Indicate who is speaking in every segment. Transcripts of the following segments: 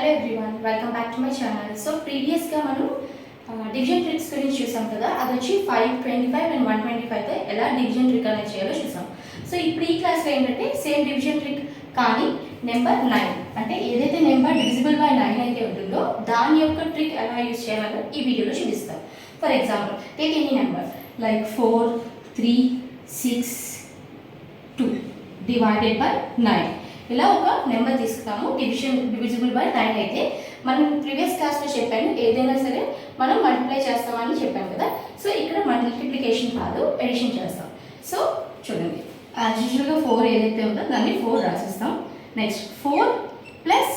Speaker 1: Hello everyone, welcome back to my channel. So ప్రీవియస్గా మనం division tricks గురించి చూసాం కదా. అది వచ్చి 5, 25 అండ్ 125తో ఎలా డివిజన్ ట్రిక్ అనేది చేయాలో చూసాం. సో ఇప్పుడు ఈ క్లాస్లో ఏంటంటే సేమ్ డివిజన్ ట్రిక్ కానీ నెంబర్ 9 అంటే ఏదైతే నెంబర్ డివిజిబుల్ బై 9 అయితే ఉంటుందో దాని యొక్క ట్రిక్ ఎలా యూజ్ చేయాలో ఈ వీడియోలో చూపిస్తాం. For example, take any number like 4, 3, 6, 2 divided by 9. ఇలా ఒక నెంబర్ తీసుకున్నాము డివిజిబుల్ బై 9 అయితే మనం ప్రీవియస్ క్లాస్లో చెప్పాను ఏదైనా సరే మనం మల్టిప్లై చేస్తామని చెప్పాను కదా. సో ఇక్కడ మల్టిప్లికేషన్ కాదు, ఎడిషన్ చేస్తాం. సో చూడండి, యాజ్ యూజువల్గా 4 ఏదైతే ఉందో దాన్ని 4 రాసిస్తాం. నెక్స్ట్ 4 +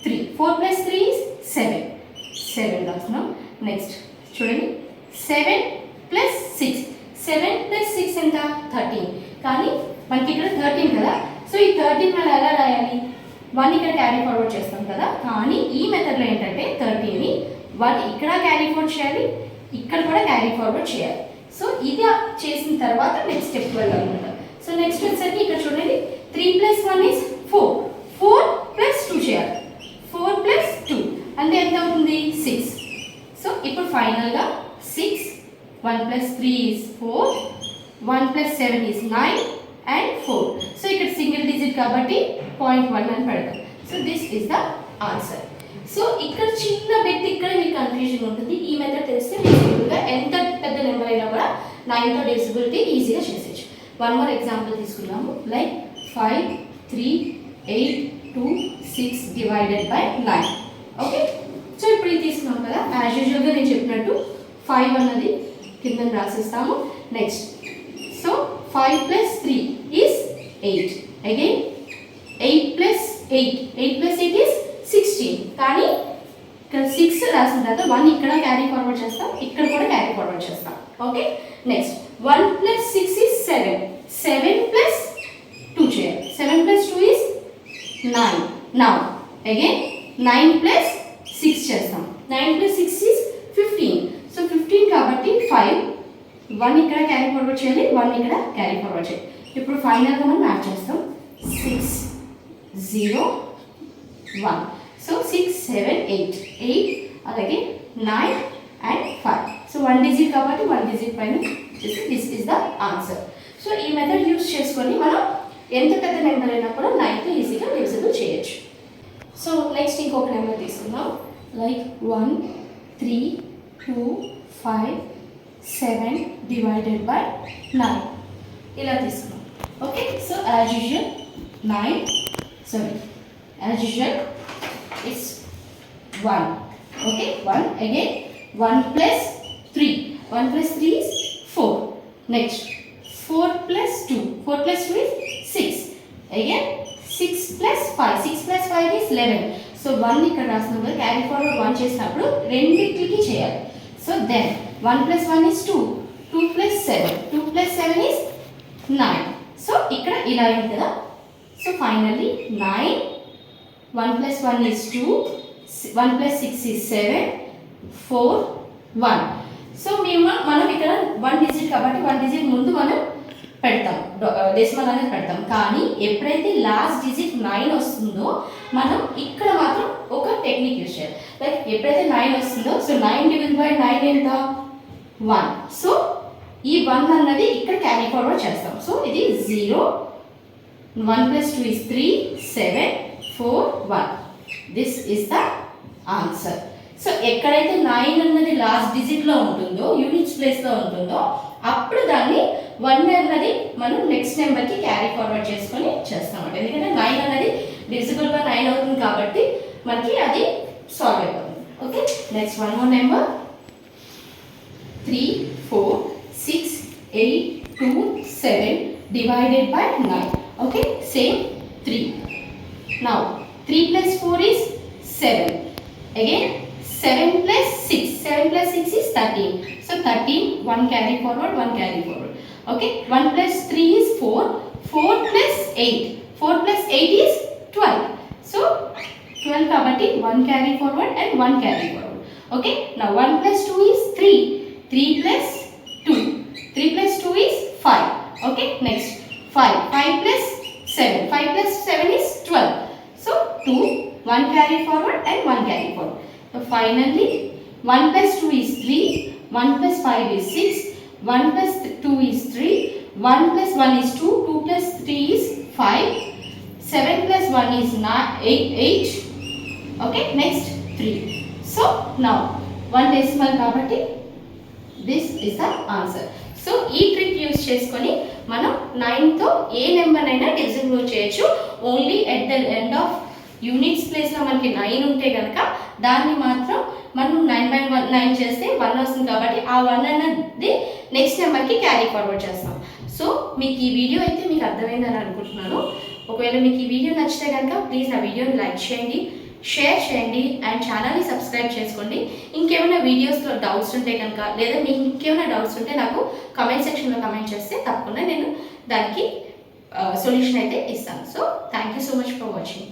Speaker 1: 3, 4 + 3 is 7 రాస్తున్నాం. నెక్స్ట్ చూడండి 7 + 6, 7 + 6 ఎంత 13. కానీ మనకి ఇక్కడ 13 కదా. సో ఈ 13 మనం ఎలా రాయాలి? 1 ఇక్కడ క్యారీ ఫార్వర్డ్ చేస్తాం కదా. కానీ ఈ మెథడ్లో ఏంటంటే 13ని 1 ఇక్కడ క్యారీ ఫార్వర్డ్ చేయాలి, ఇక్కడ కూడా క్యారీ ఫార్వర్డ్ చేయాలి. సో ఇది చేసిన తర్వాత నెక్స్ట్ స్టెప్ వెళ్ళాలన్నమాట. సో నెక్స్ట్ వచ్చేసరికి ఇక్కడ చూడండి 3 + 1 is 4, 4 + 2 చేయాలి. 4 + 2 అంటే ఎంత అవుతుంది? 6. సో ఇప్పుడు ఫైనల్గా 6, 1 + 3 is 4, 1 + 7 is 9 and 4. సో ఇక్కడ సింగిల్ డిజిట్ కాబట్టి 0.1 అని పెడతాం. So this is the answer. So ఇక్కడ చిన్న బిట్ ఇక్కడ మీకు కన్ఫ్యూజన్ ఉంటుంది. ఈ మెథడ్ తెలిస్తే మీకు సింపుల్గా ఎంత పెద్ద నెంబర్ అయినా కూడా 9తో డివిజిబిలిటీ ఈజీగా చేసేయచ్చు. వన్ మోర్ ఎగ్జాంపుల్ తీసుకున్నాము. Like 5, 3, 8, 2, 6 divided by 9. Okay, so ఇప్పుడు ఇది తీసుకున్నాం కదా. యాజ్ యూజువల్గా నేను చెప్పినట్టు 5 అన్నది కింద రాసిస్తాము. Next so 5 + 3 is 8. Again 8 + 8, 8 + 8 is 16. కానీ ఇక్కడ 6 రాసిన తర్వాత 1 ఇక్కడ క్యారీ ఫార్వర్డ్ చేస్తాం, ఇక్కడ కూడా క్యారీ ఫార్వర్డ్ చేస్తాం. ఓకే, నెక్స్ట్ 1 + 6 is 7, 7 + 2 చేయాలి. 7 + 2 is 9. Now again 9 + 6 చేస్తాం. 9 + 6 is 15. సో 15 కాబట్టి 5, 1 ఇక్కడ క్యారీ ఫార్వర్డ్ చేయాలి, 1 ఇక్కడ క్యారీ ఫార్వర్డ్ చేయాలి. ఇప్పుడు ఫైనల్గా మనం మ్యాచ్ చేస్తాం. 6, 0, 1. సో 6, 7, 8, అలాగే 9 and 5. సో 1 డిజిట్ కాబట్టి 1 డిజిట్ పైన వచ్చేసి this is the answer. So ఈ మెథడ్ యూస్ చేసుకొని మనం ఎంత పెద్ద నెంబర్ అయినా కూడా 9తో ఈజీగా డివిజిబుల్ చేయొచ్చు. సో నెక్స్ట్ ఇంకొక నెంబర్ తీసుకుందాం. లైక్ 1, 3, 2, 5, 7 డివైడెడ్ బై 9 ఇలా తీసుకున్నాం. Okay, so as usual as usual it's 1. Okay, 1 again 1 + 3, 1 + 3 is 4. Next 4 + 2, 4 + 2 is 6. Again 6 + 5, 6 + 5 is 11. So 1 ఇక్కడ రాసినప్పుడు క్యారీ ఫార్వర్డ్ 1 చేసినప్పుడు రెండింటికి చేయాలి. So then 1 + 1 is 2, 2 + 7, 2 + 7 is 9. So ఇక్కడ ఇలా అయింది కదా. So finally 9, 1 + 1 is 2, 1 + 6 is 7, 4, 1. So మనం ఇక్కడ 1 డిజిట్ కాబట్టి 1 డిజిట్ ముందు మనం పెడతాం, డెసిమల్ అనేది పెడతాం. కానీ ఎప్పుడైతే లాస్ట్ డిజిట్ 9 వస్తుందో మనం ఇక్కడ మాత్రం ఒక టెక్నిక్ యూజ్ చేయాలి. లైక్ ఎప్పుడైతే 9 వస్తుందో సో 9 డివైడెడ్ బై 9 ఎంత 1. సో ఈ 1 అన్నది ఇక్కడ క్యారీ ఫార్వర్డ్ చేస్తాం. సో ఇది 0, 1 + 2 is 3, 7, 4, 1. This is the answer. So ఎక్కడైతే 9 అన్నది లాస్ట్ డిజిట్లో ఉంటుందో, యూనిట్స్ ప్లేస్లో ఉంటుందో అప్పుడు దాన్ని 1 అన్నది మనం నెక్స్ట్ నెంబర్కి క్యారీ ఫార్వర్డ్ చేసుకొని చేస్తామంట. ఎందుకంటే 9 అన్నది డివిజిబుల్ బై 9 అవుతుంది కాబట్టి మనకి అది సాల్వ్ అయిపోతుంది. Okay, next one more number 3, 4, 6, 8, 2, 7 divided by 9. Okay, same 3. Now 3 + 4 is 7. Again 7 + 6, 7 + 6 is 13. So 13, 1 carry forward, 1 carry forward. Okay, 1 + 3 is 4, 4 + 8, 4 + 8 is 12. So 12 కాబట్టి 1 carry forward and 1 carry forward. Okay, now 1 + 2 is 3, 3 + 2, 3 + 2 is 5. Okay, next 5, 5 + 7, 5 + 7 is 12. So 2, 1 carry forward and 1 carry forward. So finally 1 plus 2 is 3, 1 plus 5 is 6, 1 plus 2 is 3, 1 plus 1 is 2, 2 plus 3 is 5, 7 plus 1 is 8. Okay, next 3. So now 1 decimal కాబట్టి this is the answer. So ఈ trick use చేసుకొని మనం 9తో ఏ number అయినా divisible చేయొచ్చు. Only at the end of units ప్లేస్లో మనకి 9 ఉంటే కనుక దాన్ని మాత్రం మనం 9/9 చేస్తే 1 వస్తుంది కాబట్టి ఆ 1 అన్నది నెక్స్ట్ నెంబర్కి క్యారీ ఫార్వర్డ్ చేస్తాం. సో మీకు ఈ వీడియో అయితే మీకు అర్థమైందని అనుకుంటున్నాను. ఒకవేళ మీకు ఈ వీడియో నచ్చితే కనుక ప్లీజ్ నా వీడియోని లైక్ చేయండి, షేర్ చేయండి అండ్ ఛానల్ని సబ్స్క్రైబ్ చేసుకోండి. ఇంకేమైనా వీడియోస్లో డౌట్స్ ఉంటే కనుక లేదా మీకు ఇంకేమైనా డౌట్స్ ఉంటే నాకు కమెంట్ సెక్షన్లో కమెంట్ చేస్తే తప్పకుండా నేను దానికి సొల్యూషన్ అయితే ఇస్తాను. So thank you so much for watching.